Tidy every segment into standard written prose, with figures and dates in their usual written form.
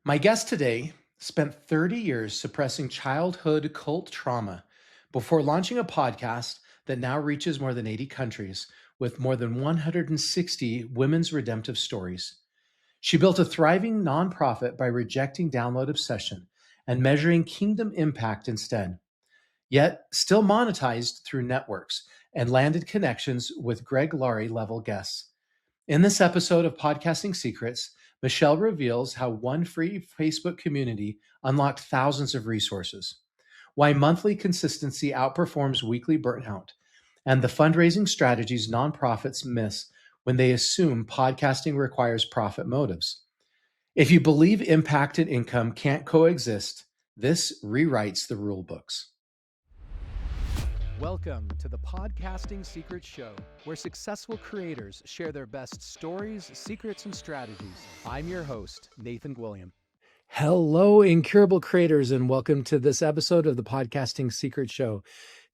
My guest today spent 30 years suppressing childhood cult trauma before launching a podcast that now reaches more than 80 countries with more than 160 women's redemptive stories. She built a thriving nonprofit by rejecting download obsession and measuring kingdom impact instead, yet still monetized through networks and landed connections with Greg Laurie level guests. In this episode of Podcasting Secrets, Mischelle reveals how one free Facebook community unlocked thousands of resources, why monthly consistency outperforms weekly burnout, and the fundraising strategies nonprofits miss when they assume podcasting requires profit motives. If you believe impact and income can't coexist, this rewrites the rule books. Welcome to the Podcasting Secrets Show, where successful creators share their best stories, secrets, and strategies. I'm your host, Nathan Gwilliam. Hello, incurable creators, and welcome to this episode of the Podcasting Secrets Show.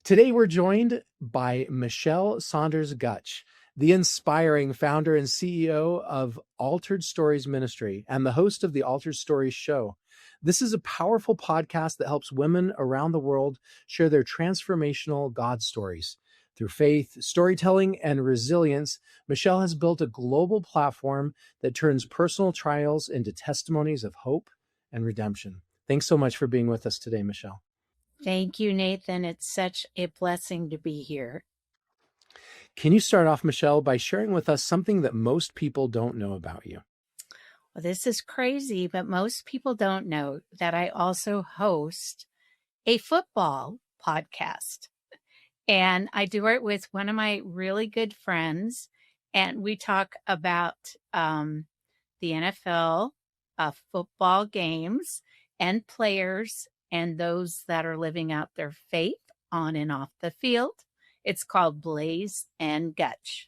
Today, we're joined by Mischelle Saunders-Gottsch, the inspiring founder and CEO of Altered Stories Ministry and the host of the Altered Stories Show. This is a powerful podcast that helps women around the world share their transformational God stories. Through faith, storytelling, and resilience, Mischelle has built a global platform that turns personal trials into testimonies of hope and redemption. Thanks so much for being with us today, Mischelle. Thank you, Nathan. It's such a blessing to be here. Can you start off, Mischelle, by sharing with us something that most people don't know about you? Well, this is crazy, but most people don't know that I also host a football podcast. And I do it with one of my really good friends. And we talk about the NFL, football games, and players, and those that are living out their faith on and off the field. It's called Blaze and Gutch.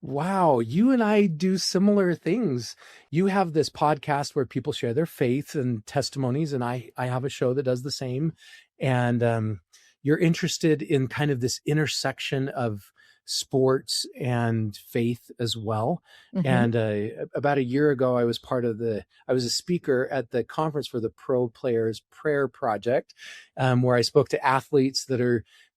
Wow, you and I do similar things. You have this podcast where people share their faith and testimonies, and I have a show that does the same. And you're interested in kind of this intersection of sports and faith as well. Mm-hmm. And about a year ago, I was a speaker at the conference for the Pro Players Prayer Project, where I spoke to athletes that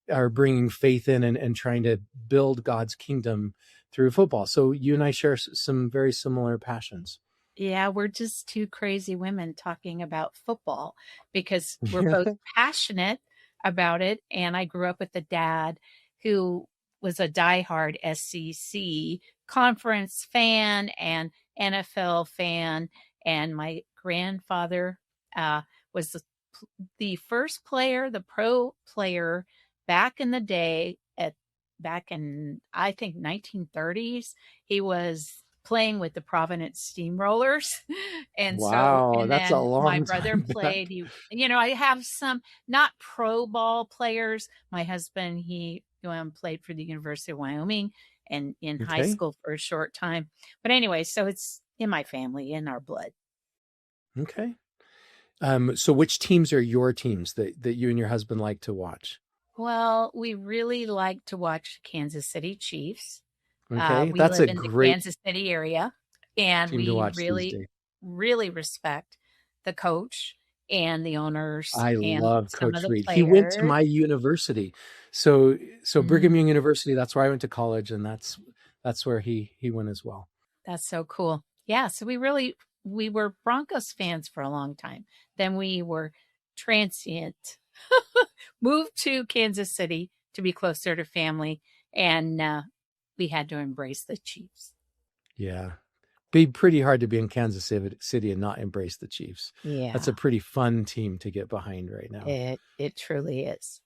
are bringing faith in and trying to build God's kingdom through football. So you and I share some very similar passions. Yeah, we're just two crazy women talking about football because we're both passionate about it. And I grew up with a dad who was a diehard SEC conference fan and NFL fan. And my grandfather was the first player, the pro player back in the day back in, I think, 1930s. He was playing with the Providence Steamrollers. And wow, so, and that's then a long my brother time played, I have some not pro ball players. My husband, he played for the University of Wyoming and in high school for a short time. But anyway, so it's in my family, in our blood. Okay. So which teams are your teams that you and your husband like to watch? Well, we really like to watch Kansas City Chiefs. Okay, We that's live a in great the Kansas City area, and team to we watch these days. really respect the coach and the owners I and love some Coach of the Reed. players. He went to my university. So Brigham Young University, that's where I went to college, and that's where he went as well. That's so cool. Yeah, so we were Broncos fans for a long time. Then we were transient, moved to Kansas City to be closer to family, and we had to embrace the Chiefs. Yeah. Be pretty hard to be in Kansas City and not embrace the Chiefs. Yeah. That's a pretty fun team to get behind right now. It truly is.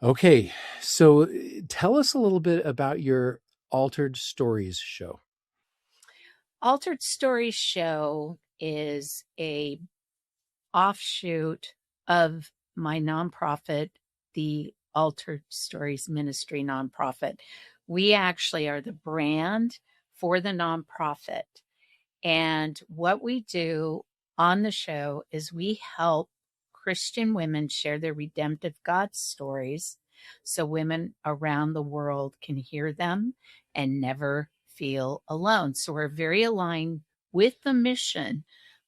Okay. So tell us a little bit about your Altered Stories show. Altered Stories show is a offshoot of my nonprofit, the Altered Stories Ministry nonprofit. We actually are the brand for the nonprofit. And what we do on the show is we help Christian women share their redemptive God stories so women around the world can hear them and never feel alone. So we're very aligned with the mission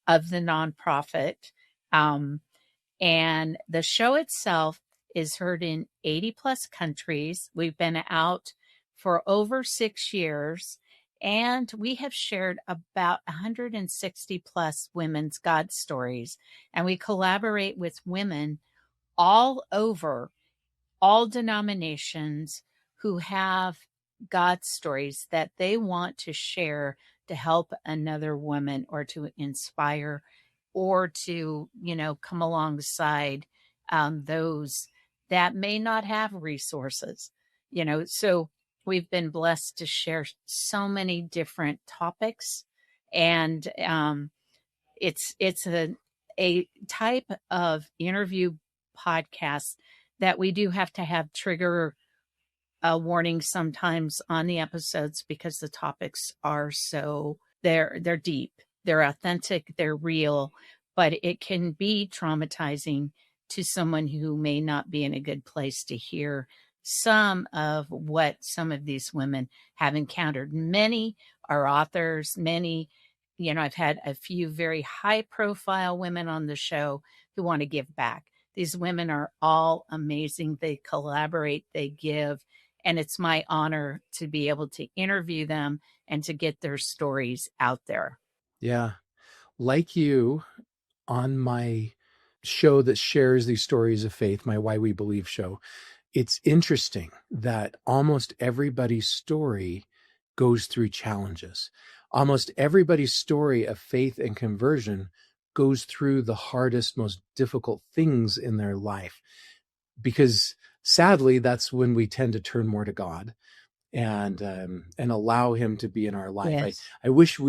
of the nonprofit. And the show itself is heard in 80 plus countries. We've been out for over 6 years, and we have shared about 160 plus women's God stories. And we collaborate with women all over, all denominations, who have God stories that they want to share to help another woman or to inspire or to, come alongside those that may not have resources. So we've been blessed to share so many different topics, and it's a type of interview podcast that we do have to have trigger warnings sometimes on the episodes, because the topics are so they're deep, they're authentic, they're real, but it can be traumatizing to someone who may not be in a good place to hear some of what some of these women have encountered. Many are authors, many, I've had a few very high profile women on the show who want to give back. These women are all amazing. They collaborate, they give, and it's my honor to be able to interview them and to get their stories out there. Yeah. Like you, on my show that shares these stories of faith, my Why We Believe show, it's interesting that almost everybody's story goes through challenges. Almost everybody's story of faith and conversion goes through the hardest, most difficult things in their life, because sadly, that's when we tend to turn more to God and allow Him to be in our life. Yes. I wish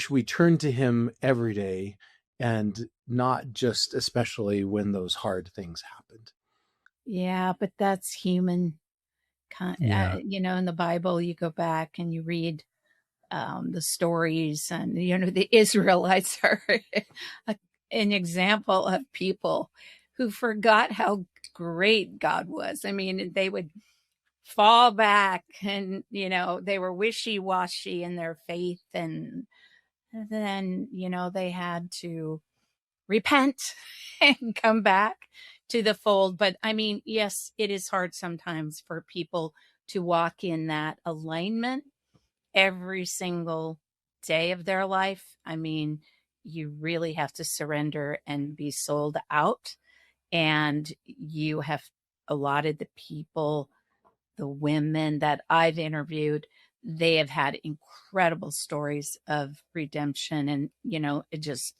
we turned to Him every day, and not just especially when those hard things happened. Yeah, but that's human. Yeah. In the Bible, you go back and you read the stories, and the Israelites are an example of people who forgot how great God was. I mean, they would fall back, and they were wishy-washy in their faith, and then they had to repent and come back to the fold. But I mean, yes, it is hard sometimes for people to walk in that alignment every single day of their life. I mean, you really have to surrender and be sold out. And you have allotted the people, the women that I've interviewed, they have had incredible stories of redemption, and, it just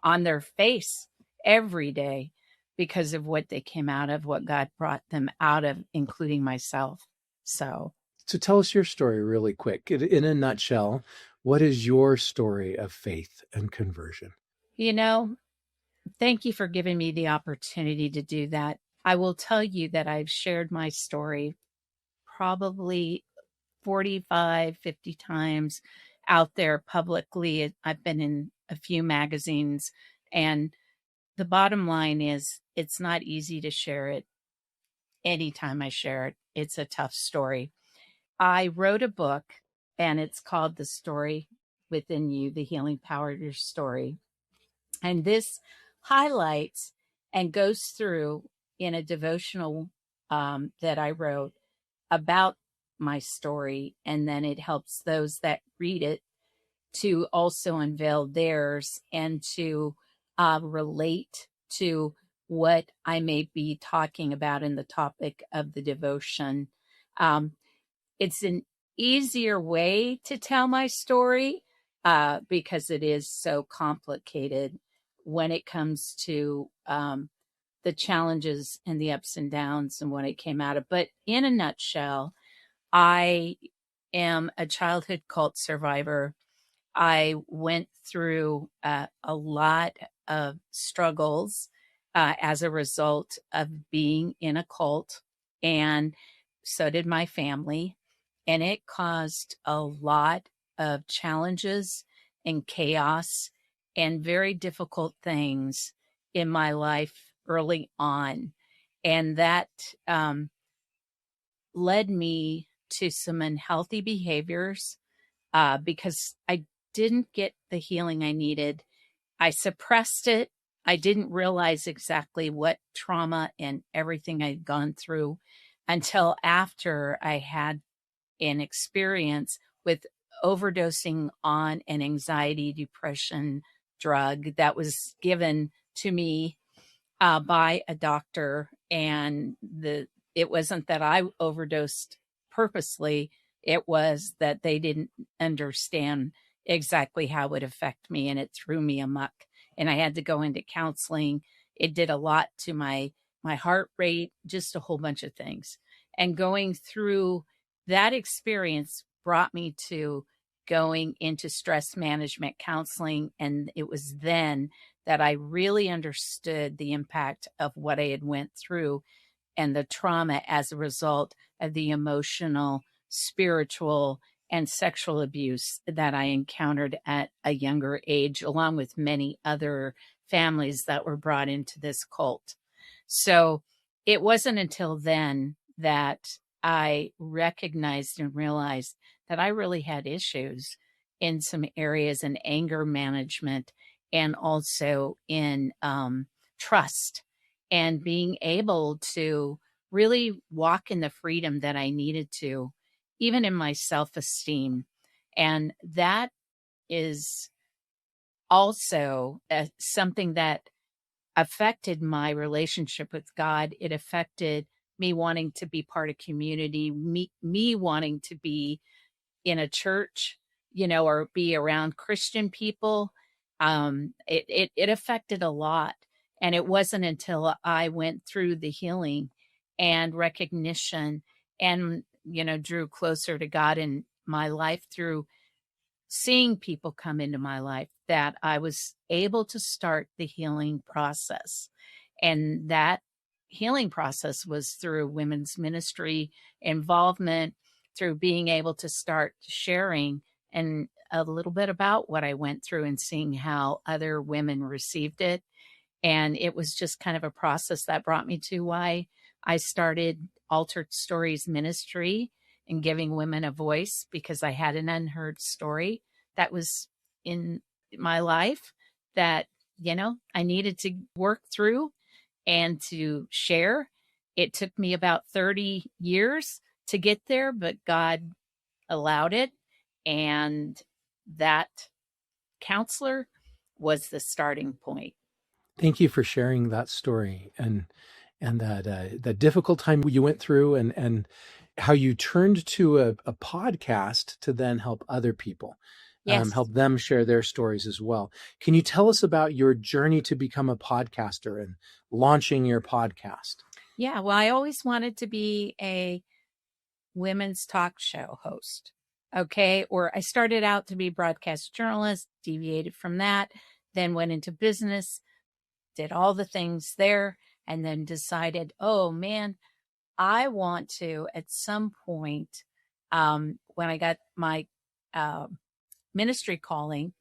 on their face every day because of what they came out of, what God brought them out of, including myself. So tell us your story really quick. In a nutshell, what is your story of faith and conversion? Thank you for giving me the opportunity to do that. I will tell you that I've shared my story probably 45, 50 times out there publicly. I've been in a few magazines, and the bottom line is it's not easy to share it. Anytime I share it, it's a tough story. I wrote a book, and it's called The Story Within You, The Healing Power of Your Story. And this highlights and goes through in a devotional that I wrote about my story. And then it helps those that read it to also unveil theirs and to relate to what I may be talking about in the topic of the devotion. It's an easier way to tell my story because it is so complicated when it comes to the challenges and the ups and downs and what it came out of. But in a nutshell, I am a childhood cult survivor. I went through a lot of struggles as a result of being in a cult, and so did my family. And it caused a lot of challenges and chaos and very difficult things in my life early on. And that led me to some unhealthy behaviors because I didn't get the healing I needed. I suppressed it. I didn't realize exactly what trauma and everything I'd gone through until after I had an experience with overdosing on an anxiety depression drug that was given to me by a doctor. And it wasn't that I overdosed purposely. It was that they didn't understand exactly how it would affect me, and it threw me amok. And I had to go into counseling. It did a lot to my heart rate, just a whole bunch of things. And going through that experience brought me to going into stress management counseling. And it was then that I really understood the impact of what I had went through and the trauma as a result of the emotional, spiritual, and sexual abuse that I encountered at a younger age, along with many other families that were brought into this cult. So it wasn't until then that I recognized and realized that I really had issues in some areas in anger management and also in trust, and being able to really walk in the freedom that I needed to, even in my self esteem. And that is also something that affected my relationship with God. It affected me wanting to be part of community, me wanting to be in a church, or be around Christian people. It affected a lot. And it wasn't until I went through the healing and recognition and, drew closer to God in my life through seeing people come into my life that I was able to start the healing process. And that healing process was through women's ministry involvement, through being able to start sharing and a little bit about what I went through and seeing how other women received it. And it was just kind of a process that brought me to why I started Altered Stories Ministry and giving women a voice, because I had an unheard story that was in my life that, I needed to work through and to share. It took me about 30 years to get there, but God allowed it. And that counselor was the starting point. Thank you for sharing that story and that difficult time you went through, and how you turned to a podcast to then help other people, Yes. help them share their stories as well. Can you tell us about your journey to become a podcaster and launching your podcast? Yeah. Well, I always wanted to be a women's talk show host. Okay. Or I started out to be a broadcast journalist, deviated from that, then went into business, did all the things there, and then decided, oh man, I want to at some point, when I got my ministry calling,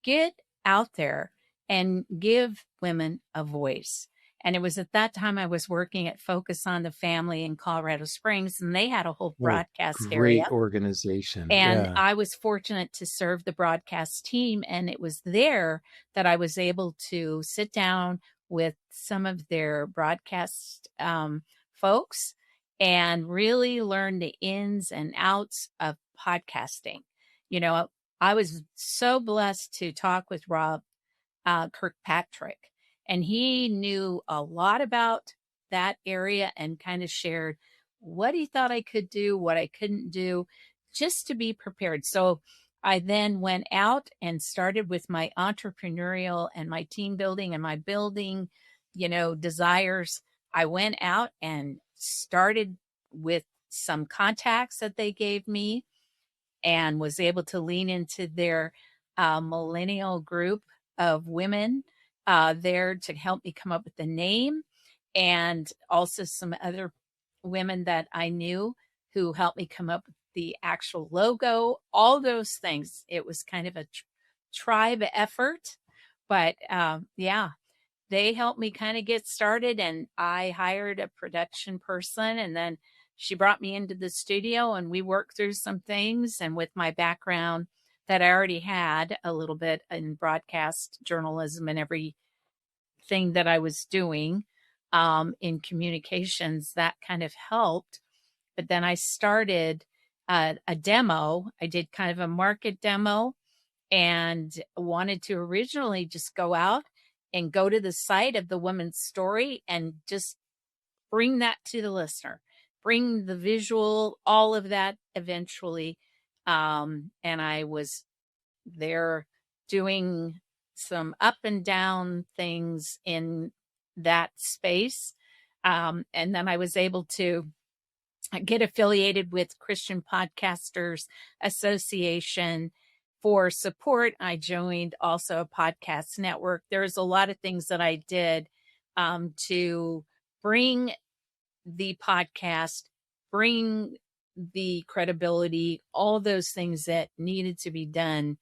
get out there and give women a voice. And it was at that time I was working at Focus on the Family in Colorado Springs, and they had a whole broadcast area. Great organization. And Yeah. I was fortunate to serve the broadcast team. And it was there that I was able to sit down with some of their broadcast folks and really learn the ins and outs of podcasting. I was so blessed to talk with Rob Kirkpatrick, and he knew a lot about that area and kind of shared what he thought I could do, what I couldn't do, just to be prepared. So I then went out and started with my entrepreneurial and my team building and my building, desires. I went out and started with some contacts that they gave me and was able to lean into their millennial group of women there to help me come up with the name, and also some other women that I knew who helped me come up with the actual logo, all those things. It was kind of a tribe effort, but yeah, they helped me kind of get started, and I hired a production person, and then she brought me into the studio and we worked through some things. And with my background that I already had a little bit in broadcast journalism and everything that I was doing in communications. That kind of helped. But then I started a demo. I did kind of a market demo and wanted to originally just go out and go to the site of the woman's story and just bring that to the listener, bring the visual, all of that eventually. And I was there doing some up and down things in that space. And then I was able to get affiliated with Christian Podcasters Association for support. I joined also a podcast network. There's a lot of things that I did to bring the podcast, bring the credibility, all those things that needed to be done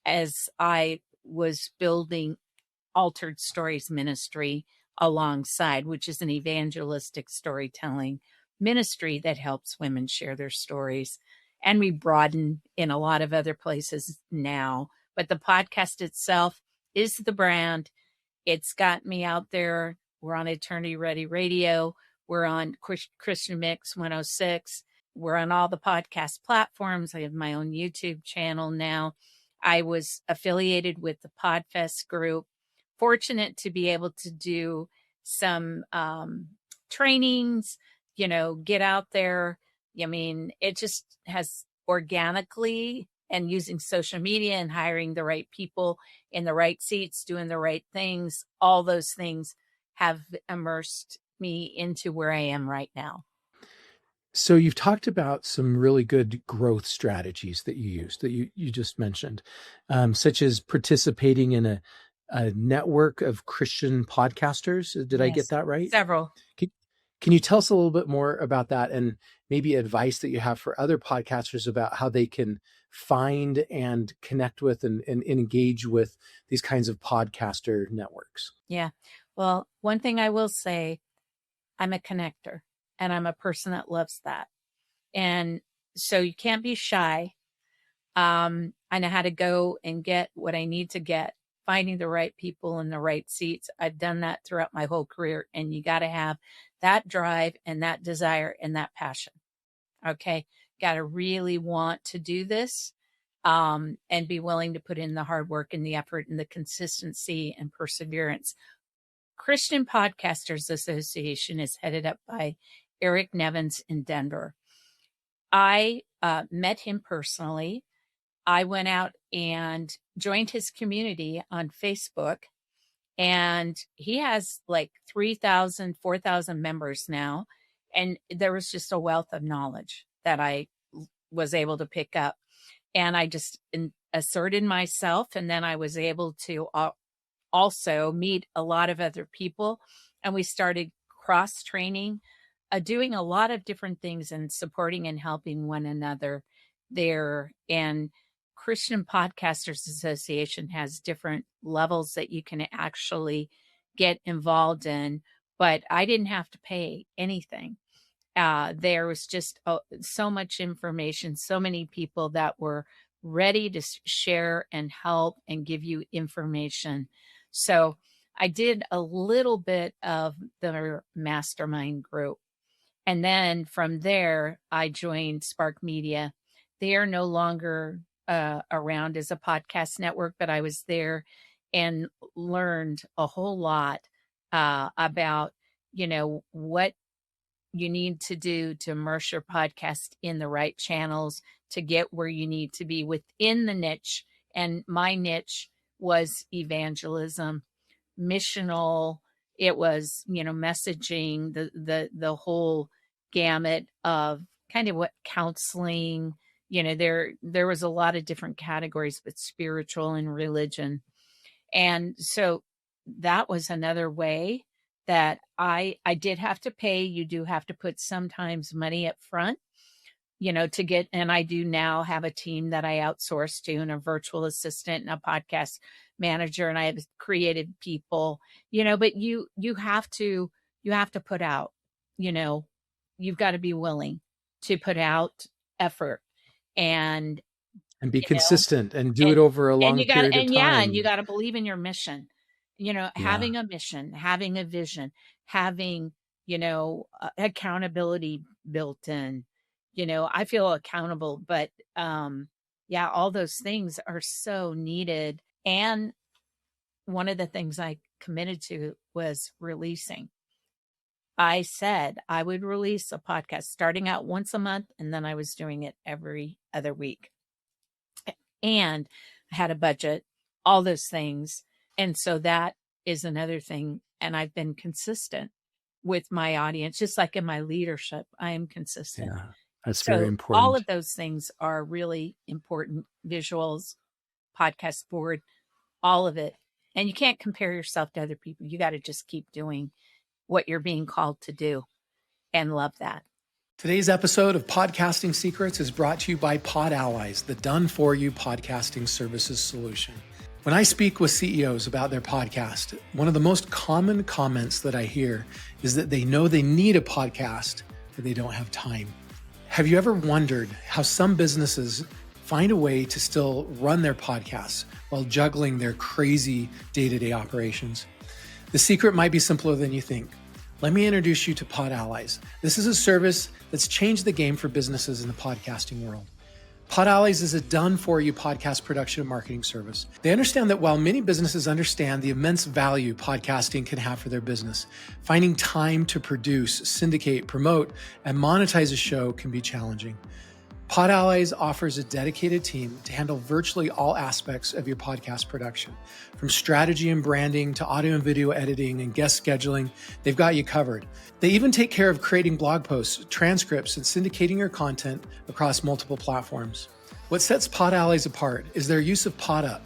as I was building Altered Stories Ministry alongside, which is an evangelistic storytelling ministry that helps women share their stories. And we broaden in a lot of other places now. But the podcast itself is the brand. It's got me out there. We're on Eternity Ready Radio. We're on Christian Mix 106. We're on all the podcast platforms. I have my own YouTube channel now. I was affiliated with the Podfest group. Fortunate to be able to do some trainings, get out there. I mean, it just has organically, and using social media and hiring the right people in the right seats, doing the right things, all those things have immersed me into where I am right now. So you've talked about some really good growth strategies that you used, that you just mentioned, such as participating in a network of Christian podcasters. Did I get that right? Several. Can you tell us a little bit more about that, and maybe advice that you have for other podcasters about how they can find and connect with and engage with these kinds of podcaster networks? Yeah. Well, one thing I will say, I'm a connector and I'm a person that loves that. And so you can't be shy. I know how to go and get what I need to get, finding the right people in the right seats. I've done that throughout my whole career, and you got to have that drive and that desire and that passion. Okay. Got to really want to do this, and be willing to put in the hard work and the effort and the consistency and perseverance. Christian Podcasters Association is headed up by Eric Nevins in Denver. I met him personally. I went out and joined his community on Facebook, and he has like 3,000, 4,000 members now. And there was just a wealth of knowledge that I was able to pick up. And I just asserted myself. And then I was able to also meet a lot of other people. And we started cross training, doing a lot of different things and supporting and helping one another there. And Christian Podcasters Association has different levels that you can actually get involved in, but I didn't have to pay anything. There was just so much information, so many people that were ready to share and help and give you information. So I did a little bit of the mastermind group. And then from there, I joined Spark Media. They are no longer around as a podcast network, but I was there and learned a whole lot about, what you need to do to immerse your podcast in the right channels to get where you need to be within the niche. And my niche was evangelism, missional. It was, messaging, the whole gamut of kind of what counseling, there was a lot of different categories, but spiritual and religion. And so that was another way that I did have to pay. You do have to put sometimes money up front, to get, and I do now have a team that I outsource to, and a virtual assistant and a podcast manager, and I have creative people, but you have to put out, you've got to be willing to put out effort. And And be you know, consistent and do it over a and long you got period of and you time. got to believe in your mission. Yeah. Having a mission, having a vision, having, accountability built in. I feel accountable, but yeah, all those things are so needed. And one of the things I committed to was releasing. I said I would release a podcast starting out once a month, and then I was doing it every other week. And I had a budget, all those things. And so that is another thing. And I've been consistent with my audience, just like in my leadership, I am consistent. Yeah. That's very So all important. of those things are really important. Visuals, podcast board, all of it. And you can't compare yourself to other people. You got to just keep doing what you're being called to do and love that. Today's episode of Podcasting Secrets is brought to you by Pod Allies, the done-for-you podcasting services solution. When I speak with CEOs about their podcast, one of the most common comments that I hear is that they know they need a podcast, but they don't have time. Have you ever wondered how some businesses find a way to still run their podcasts while juggling their crazy day-to-day operations? The secret might be simpler than you think. Let me introduce you to Pod Allies. This is a service that's changed the game for businesses in the podcasting world. Pod Allies is a done-for-you podcast production and marketing service. They understand that while many businesses understand the immense value podcasting can have for their business, finding time to produce, syndicate, promote, and monetize a show can be challenging. Pod Allies offers a dedicated team to handle virtually all aspects of your podcast production. From strategy and branding to audio and video editing and guest scheduling, they've got you covered. They even take care of creating blog posts, transcripts, and syndicating your content across multiple platforms. What sets Pod Allies apart is their use of PodUp,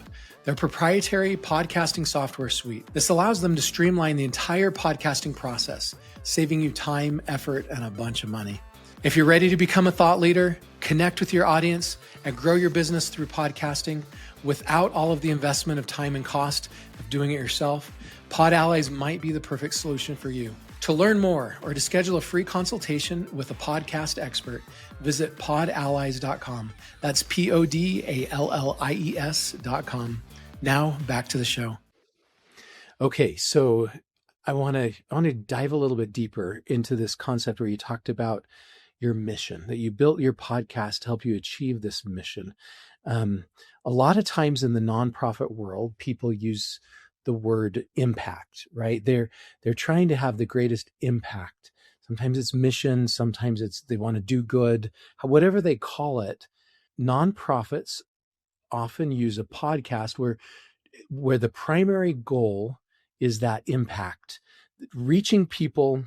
their proprietary podcasting software suite. This allows them to streamline the entire podcasting process, saving you time, effort, and a bunch of money. If you're ready to become a thought leader, connect with your audience, and grow your business through podcasting without all of the investment of time and cost of doing it yourself, Pod Allies might be the perfect solution for you. To learn more or to schedule a free consultation with a podcast expert, visit podallies.com. That's podallies.com. Now back to the show. Okay, so I want to dive a little bit deeper into this concept where you talked about your mission, that you built your podcast to help you achieve this mission. A lot of times in the nonprofit world, people use the word impact, right? They're trying to have the greatest impact. Sometimes it's mission, sometimes it's they want to do good, whatever they call it. Nonprofits often use a podcast where the primary goal is that impact, reaching people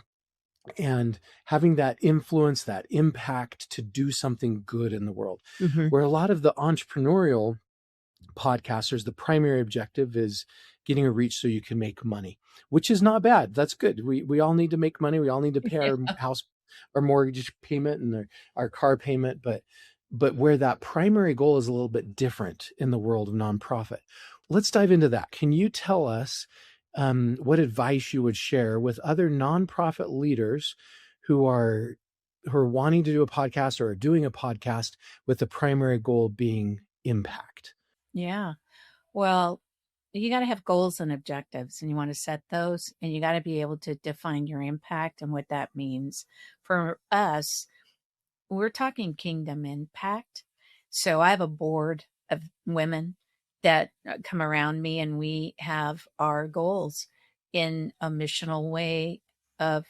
and having that influence, that impact to do something good in the world. Mm-hmm. Where a lot of the entrepreneurial podcasters, the primary objective is getting a reach so you can make money, which is not bad. That's good. We all need to make money. We all need to pay our house, our mortgage payment and our car payment. But where that primary goal is a little bit different in the world of nonprofit. Let's dive into that. Can you tell us what advice you would share with other nonprofit leaders who are wanting to do a podcast or are doing a podcast with the primary goal being impact? Yeah. Well, you got to have goals and objectives, and you want to set those, and you got to be able to define your impact and what that means. For us, we're talking kingdom impact. So I have a board of women that come around me, and we have our goals in a missional way of,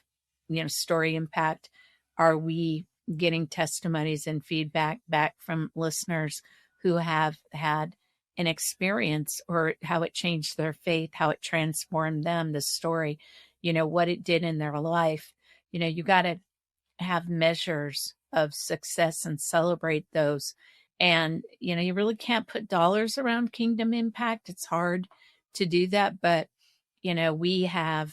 story impact. Are we getting testimonies and feedback back from listeners who have had an experience or how it changed their faith, how it transformed them, the story, what it did in their life? You got to have measures of success and celebrate those. And, you really can't put dollars around kingdom impact. It's hard to do that. But, we have,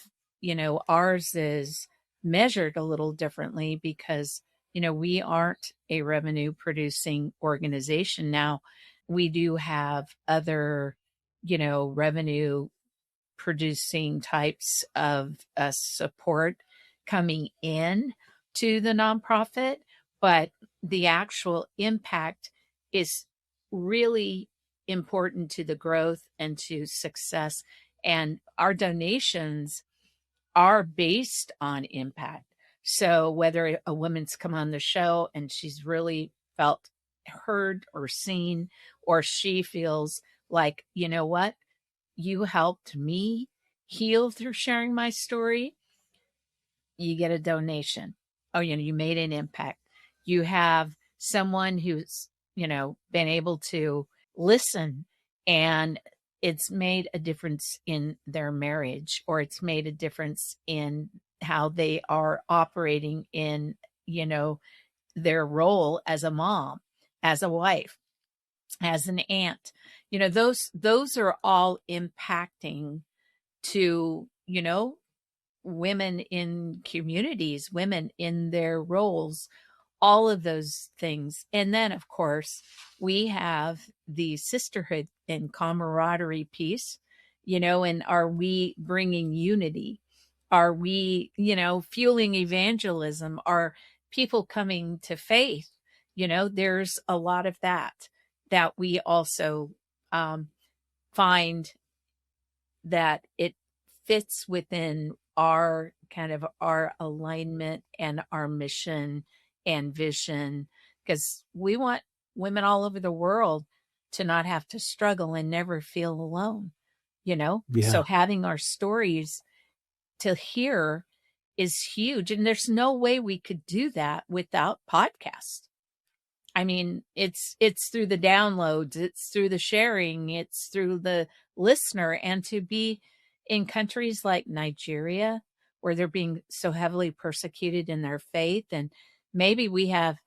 ours is measured a little differently because, we aren't a revenue producing organization. Now, we do have other, revenue producing types of support coming in to the nonprofit, but the actual impact is really important to the growth and to success. And our donations are based on impact. So whether a woman's come on the show and she's really felt heard or seen, or she feels like, you know what, you helped me heal through sharing my story, you get a donation. Oh, you made an impact. You have someone who's, been able to listen, and it's made a difference in their marriage, or it's made a difference in how they are operating in, their role as a mom, as a wife, as an aunt. Those are all impacting to, women in communities, women in their roles, all of those things. And then, of course, we have the sisterhood and camaraderie piece, and are we bringing unity? Are we, fueling evangelism? Are people coming to faith? There's a lot of that we also find that it fits within our kind of our alignment and our mission and vision, because we want women all over the world to not have to struggle and never feel alone, So having our stories to hear is huge. And there's no way we could do that without podcasts. I mean, it's through the downloads, it's through the sharing, it's through the listener. And to be in countries like Nigeria, where they're being so heavily persecuted in their faith, and maybe we have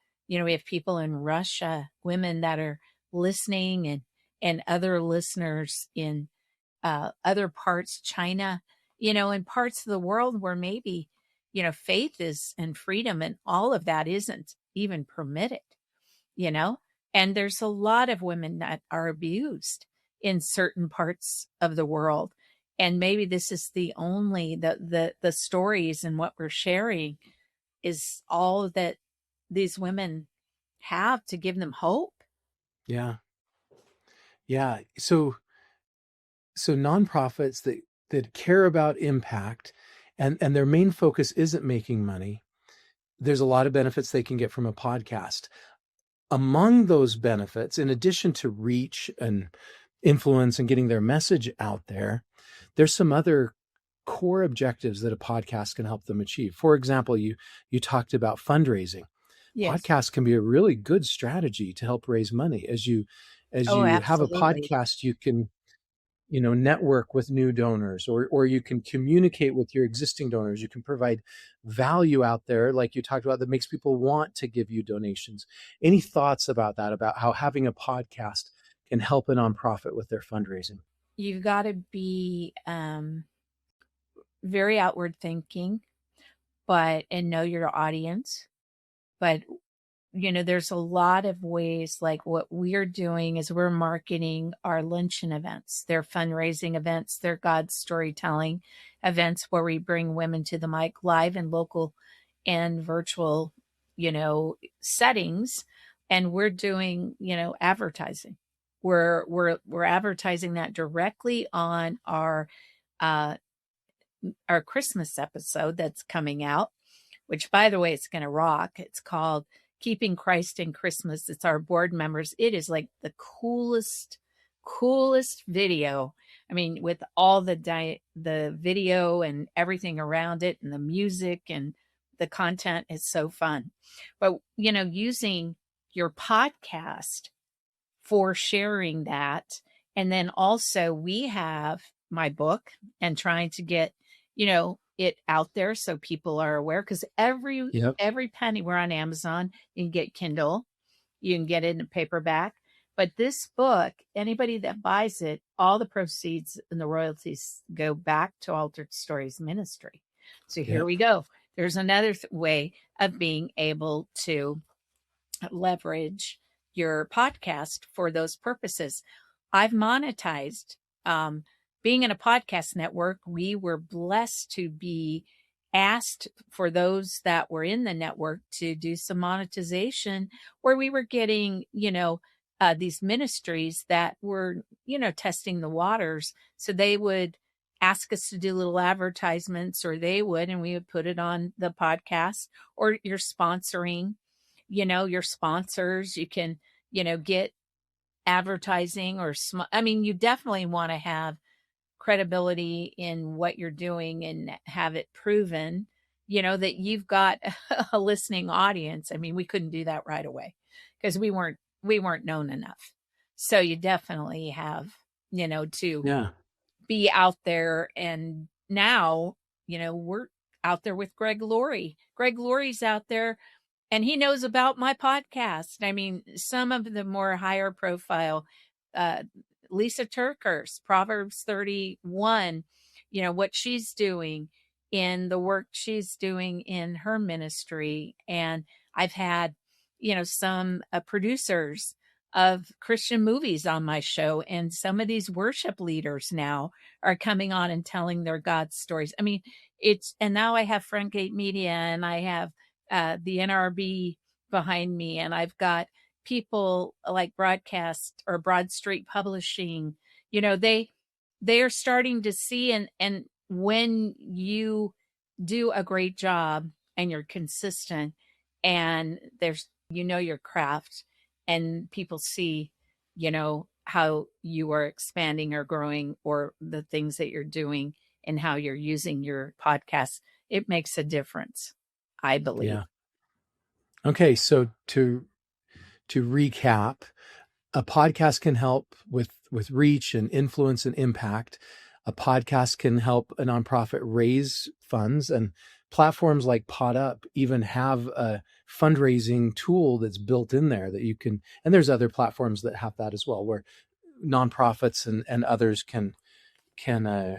people in Russia, women that are listening, and other listeners in other parts, China, in parts of the world where maybe, faith is and freedom and all of that isn't even permitted. And there's a lot of women that are abused in certain parts of the world. And maybe this is the only, the stories and what we're sharing is all that these women have to give them hope. Yeah. Yeah. So nonprofits that care about impact, and their main focus isn't making money, there's a lot of benefits they can get from a podcast. Among those benefits, in addition to reach and influence and getting their message out there, there's some other core objectives that a podcast can help them achieve. For example, you talked about fundraising. Yes. Podcasts can be a really good strategy to help raise money. As you have a Absolutely. podcast, you can network with new donors, or you can communicate with your existing donors. You can provide value out there, like you talked about, that makes people want to give you donations. Any thoughts about that, about how having a podcast can help a nonprofit with their fundraising? You've got to be very outward thinking, and know your audience. But there's a lot of ways, like what we're doing is we're marketing our luncheon events. They're fundraising events. They're God storytelling events where we bring women to the mic live and local and virtual, settings. And we're doing, advertising. We're advertising that directly on our Christmas episode that's coming out, which, by the way, it's going to rock. It's called Keeping Christ in Christmas. It's our board members. It is like the coolest video. I mean, with all the video and everything around it, and the music and the content is so fun. But, using your podcast for sharing that. And then also we have my book, and trying to get, it out there so people are aware, because every penny, we're on Amazon, you can get Kindle, you can get it in paperback. But this book, anybody that buys it, all the proceeds and the royalties go back to Altered Stories Ministry. So here we go. There's another way of being able to leverage your podcast for those purposes. I've monetized. Being in a podcast network, we were blessed to be asked for those that were in the network to do some monetization, where we were getting, these ministries that were, testing the waters. So they would ask us to do little advertisements, or and we would put it on the podcast. Or you're sponsoring, your sponsors, you can, get advertising I mean, you definitely want to have credibility in what you're doing and have it proven, that you've got a listening audience. I mean, we couldn't do that right away because we weren't known enough. So you definitely have, to Yeah. be out there. And now, we're out there with Greg Laurie. Greg Laurie's out there and he knows about my podcast. I mean, some of the more higher profile, uh, Lisa Turkers, Proverbs 31, what she's doing in the work she's doing in her ministry. And I've had, some producers of Christian movies on my show. And some of these worship leaders now are coming on and telling their God stories. I mean, and now I have Frontgate Media and I have the NRB behind me, and I've got people like Broadcast or Broad Street Publishing. They are starting to see, and when you do a great job and you're consistent and there's your craft, and people see how you are expanding or growing, or the things that you're doing and how you're using your podcast, it makes a difference, I believe. Yeah. Okay. So to recap, a podcast can help with reach and influence and impact. A podcast can help a nonprofit raise funds, and platforms like PodUp even have a fundraising tool that's built in there that you can, and there's other platforms that have that as well, where nonprofits and others can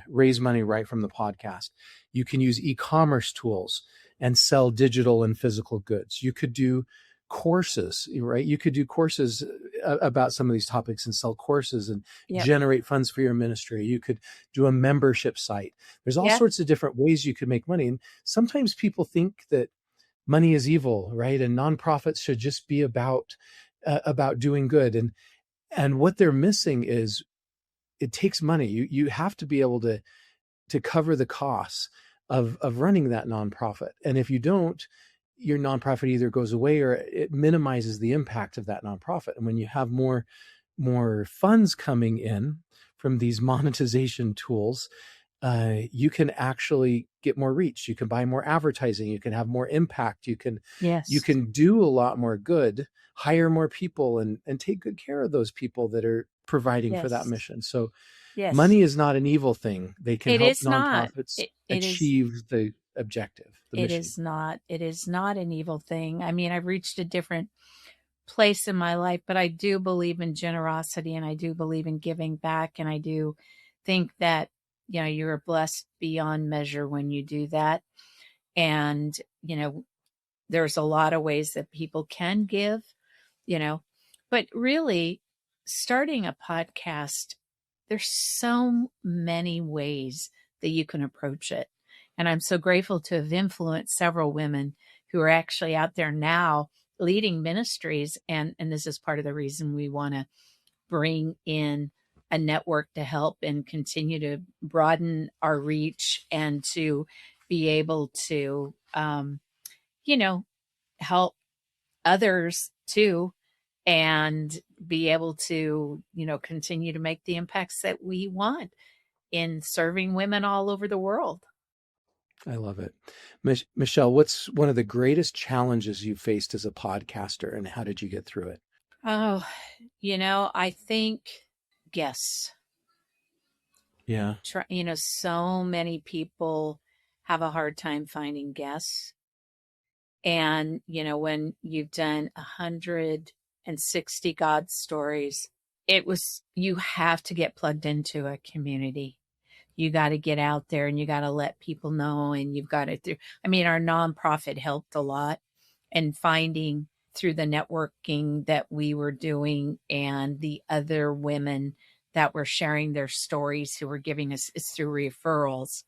raise money right from the podcast. You can use e-commerce tools and sell digital and physical goods. You could do courses, right? You could do courses about some of these topics and sell courses and generate funds for your ministry. You could do a membership site. There's all sorts of different ways you could make money. And sometimes people think that money is evil, right? And nonprofits should just be about doing good. And what they're missing is it takes money. You have to be able to cover the costs of running that nonprofit. And if you don't, your nonprofit either goes away or it minimizes the impact of that nonprofit. And when you have more funds coming in from these monetization tools, you can actually get more reach. You can buy more advertising. You can have more impact. You can do a lot more good, hire more people, and take good care of those people that are providing for that mission. So money is not an evil thing. They can help nonprofits achieve the objective, the mission. It is not an evil thing. I mean, I've reached a different place in my life, but I do believe in generosity, and I do believe in giving back. And I do think that, you're blessed beyond measure when you do that. And, there's a lot of ways that people can give, but really starting a podcast, there's so many ways that you can approach it. And I'm so grateful to have influenced several women who are actually out there now leading ministries. And this is part of the reason we want to bring in a network to help and continue to broaden our reach and to be able to, help others too, and be able to, continue to make the impacts that we want in serving women all over the world. I love it. Mischelle, what's one of the greatest challenges you faced as a podcaster, and how did you get through it? Oh, I think guests. Yeah. So many people have a hard time finding guests. And, when you've done 160 God stories, you have to get plugged into a community. You got to get out there and you got to let people know, and you've got to our nonprofit helped a lot in finding through the networking that we were doing, and the other women that were sharing their stories who were giving us through referrals.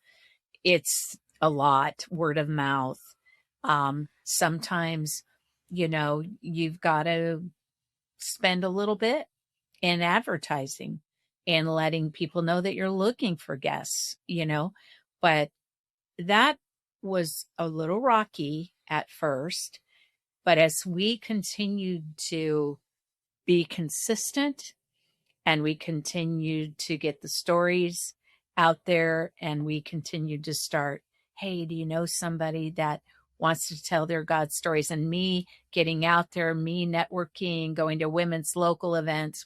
It's a lot, word of mouth. Sometimes, you've got to spend a little bit in advertising and letting people know that you're looking for guests, but that was a little rocky at first. But as we continued to be consistent and we continued to get the stories out there and we continued to start, hey, do you know somebody that wants to tell their God stories? And me getting out there, me networking, going to women's local events,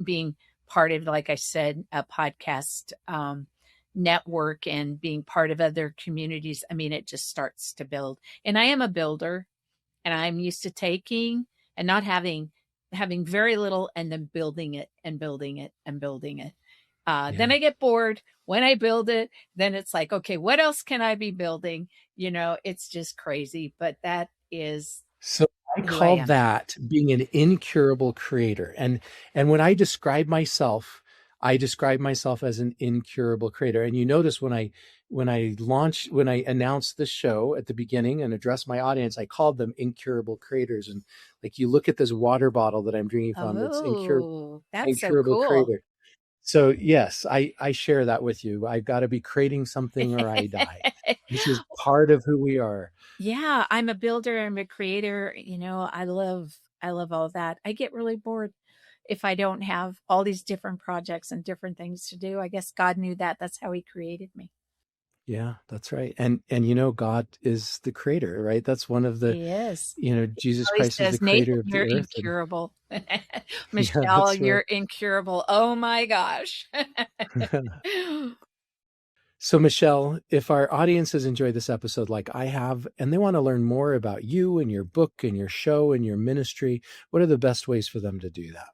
being part of, like I said, a podcast network and being part of other communities. I mean, it just starts to build. And I am a builder, and I'm used to taking and not having very little and then building it and building it and building it. Then I get bored when I build it. Then it's like, okay, what else can I be building? It's just crazy, but that is so I call that being an incurable creator. And when I describe myself as an incurable creator. And you notice when I announced the show at the beginning and addressed my audience, I called them incurable creators. And like, you look at this water bottle that I'm drinking from, that's incurable so cool. creator. So yes, I share that with you. I've got to be creating something or I die. This is part of who we are. Yeah, I'm a builder. I'm a creator. I love all of that. I get really bored if I don't have all these different projects and different things to do. I guess God knew that. That's how he created me. Yeah, that's right. And God is the creator, right? That's one of the, he is. Jesus Christ is the creator of the you're earth. Incurable. Mischelle, you're incurable. Oh my gosh. So Mischelle, if our audiences enjoy this episode like I have, and they want to learn more about you and your book and your show and your ministry, what are the best ways for them to do that?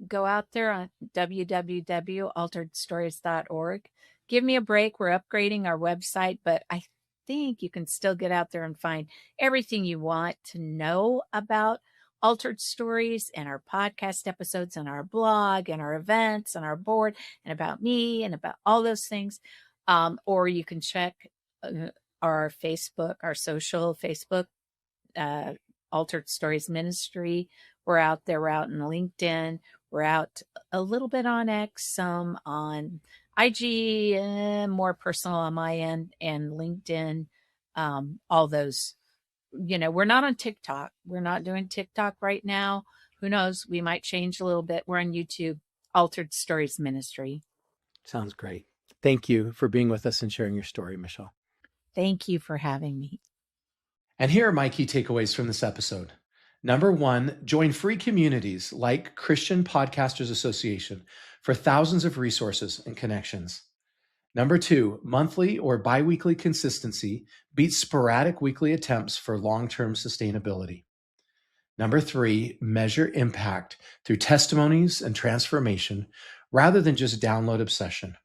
Go out there on www.alteredstories.org. Give me a break. We're upgrading our website, but I think you can still get out there and find everything you want to know about Altered Stories and our podcast episodes and our blog and our events and our board and about me and about all those things. Or you can check our Facebook, our social Facebook, Altered Stories Ministry. We're out there. We're out in LinkedIn. We're out a little bit on X, some on IG, more personal on my end, and LinkedIn. All those, we're not on TikTok. We're not doing TikTok right now. Who knows? We might change a little bit. We're on YouTube, Altered Stories Ministry. Sounds great. Thank you for being with us and sharing your story, Mischelle. Thank you for having me. And here are my key takeaways from this episode. Number 1, join free communities like Christian Podcasters Association for thousands of resources and connections. Number 2, monthly or biweekly consistency beats sporadic weekly attempts for long-term sustainability. Number 3, measure impact through testimonies and transformation rather than just download obsession.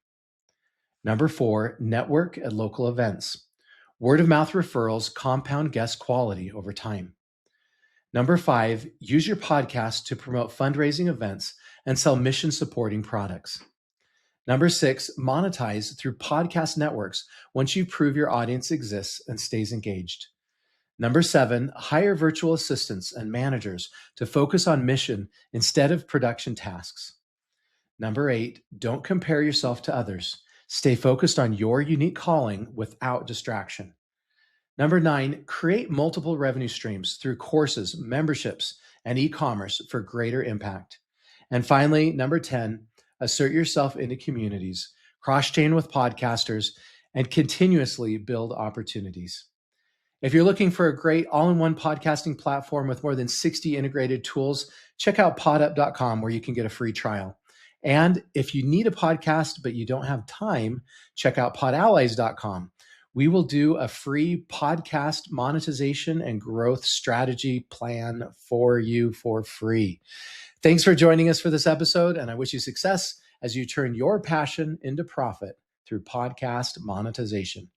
Number 4, network at local events. Word of mouth referrals compound guest quality over time. Number 5, use your podcast to promote fundraising events and sell mission supporting products. Number 6, monetize through podcast networks once you prove your audience exists and stays engaged. Number 7, hire virtual assistants and managers to focus on mission instead of production tasks. Number 8, don't compare yourself to others. Stay focused on your unique calling without distraction. Number 9, create multiple revenue streams through courses, memberships, and e-commerce for greater impact. And finally, number 10, assert yourself into communities, cross-chain with podcasters, and continuously build opportunities. If you're looking for a great all-in-one podcasting platform with more than 60 integrated tools, check out podup.com where you can get a free trial. And if you need a podcast but you don't have time, check out podallies.com. We will do a free podcast monetization and growth strategy plan for you for free. Thanks for joining us for this episode, and I wish you success as you turn your passion into profit through podcast monetization.